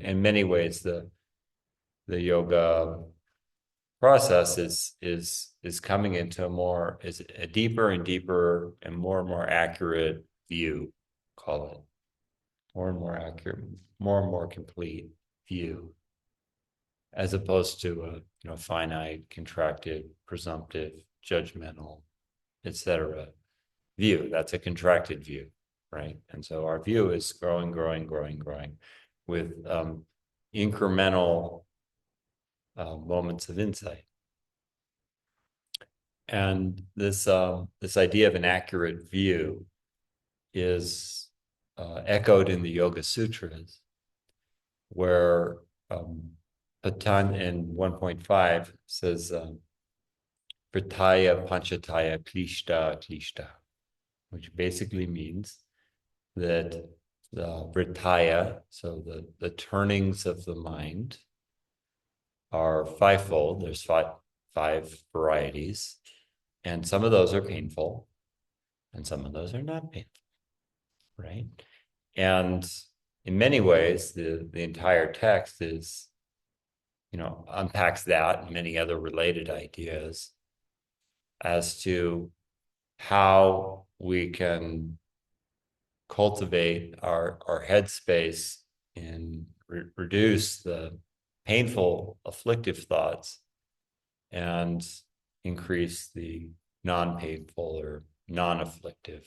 in many ways, the yoga process is coming into a deeper and deeper and more accurate view, call it more and more accurate, more and more complete view, as opposed to a finite, contracted, presumptive, judgmental, etc. view. That's a contracted view, right? And so our view is growing, growing, growing, growing, with incremental moments of insight. And this idea of an accurate view is echoed in the Yoga Sutras, where Patan in 1.5 says, Pritaya Panchataya Klishta Klishta, which basically means that the Pritaya, so the turnings of the mind, are fivefold. There's five varieties, and some of those are painful, and some of those are not painful, right? And in many ways, the entire text is, unpacks that and many other related ideas as to how we can cultivate our headspace and reduce the painful, afflictive thoughts and increase the non-painful or non-afflictive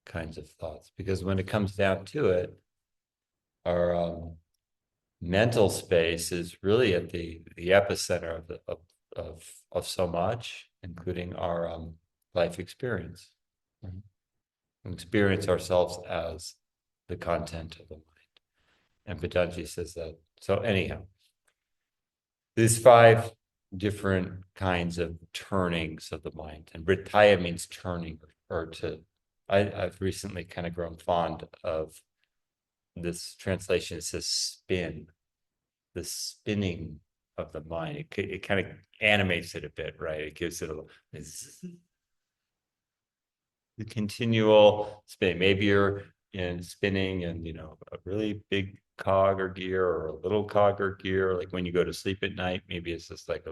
kinds of thoughts. Because when it comes down to it, our mental space is really at the epicenter of so much, including our life experience. Right? We experience ourselves as the content of the mind. And Patanjali says that. So anyhow, these five different kinds of turnings of the mind. And Vritaya means turning, or to, I've recently kind of grown fond of this translation. It says spin, the spinning of the mind. It kind of animates it a bit, right? It gives it the continual spin. Maybe you're in spinning and, a really big cog or gear, or a little cog or gear. Like when you go to sleep at night, maybe it's just like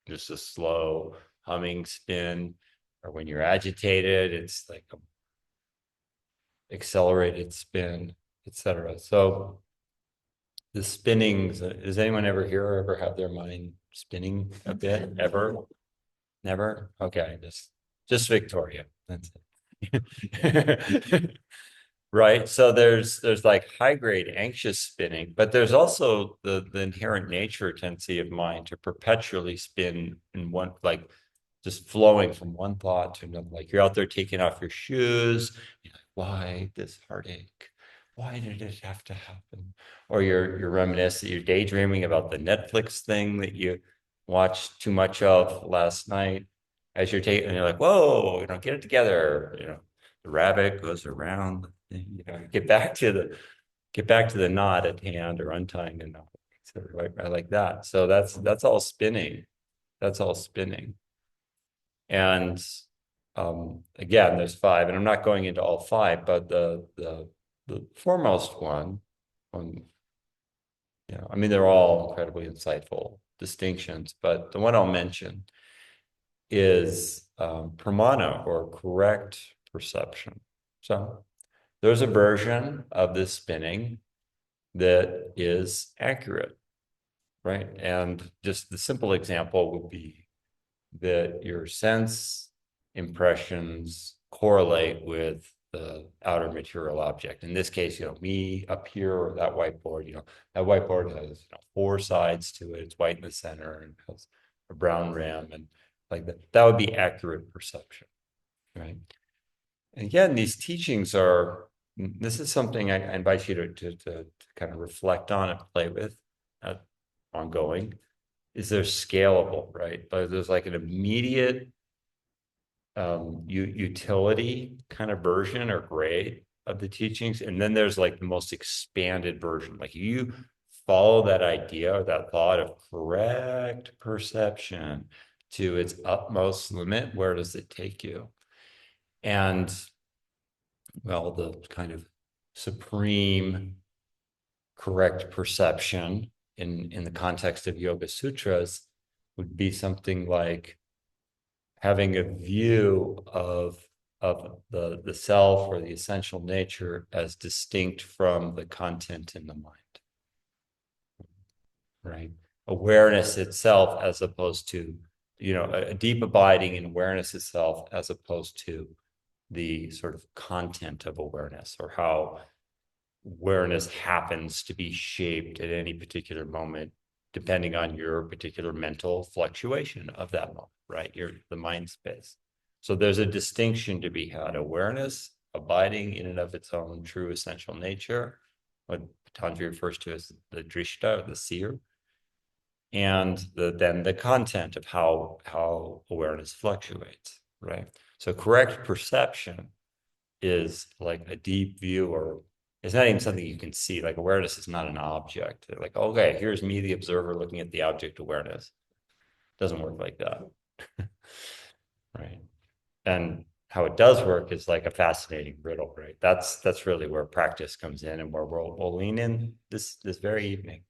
just a slow humming spin. Or when you're agitated, it's like a accelerated spin, etc. So the spinnings, does anyone ever hear or ever have their mind spinning a bit? Ever? Never? Okay, just Victoria. That's it. Right. So there's like high grade anxious spinning, but there's also the inherent nature tendency of mind to perpetually spin in one, like just flowing from one thought to another. Like you're out there taking off your shoes, you're like, why this heartache? Why did it have to happen? Or you're reminiscing, you're daydreaming about the Netflix thing that you watched too much of last night as you're taking, and you're like, whoa, get it together. The rabbit goes around, get back to the knot at hand, or untying the knot. So I like that. So that's all spinning. That's all spinning. And again, there's five, and I'm not going into all five, but the foremost one, I mean, they're all incredibly insightful distinctions, but the one I'll mention is pramana, or correct perception. So there's a version of this spinning that is accurate, right? And just the simple example would be that your sense impressions correlate with the outer material object. In this case, me up here, or that whiteboard, that whiteboard has four sides to it. It's white in the center and has a brown rim, and like that would be accurate perception, right? And again, these teachings this is something I invite you to kind of reflect on and play with ongoing. Is they're scalable, right? But there's like an immediate utility kind of version or grade of the teachings. And then there's like the most expanded version. Like you follow that idea or that thought of correct perception to its utmost limit, where does it take you? And well, the kind of supreme correct perception in the context of Yoga Sutras would be something like having a view of the self or the essential nature as distinct from the content in the mind, right? Awareness itself as opposed to, a deep abiding in awareness itself as opposed to the sort of content of awareness, or how awareness happens to be shaped at any particular moment depending on your particular mental fluctuation of that moment, right? The mind space. So there's a distinction to be had. Awareness, abiding in and of its own true essential nature, what Patanjali refers to as the drishta, the seer, and then the content of how awareness fluctuates, right? So correct perception is like a deep view, or it's not even something you can see. Like awareness is not an object. They're like, okay, here's me, the observer, looking at the object awareness. It doesn't work like that. Right. And how it does work is like a fascinating riddle, right? That's really where practice comes in, and where we'll lean in this very evening.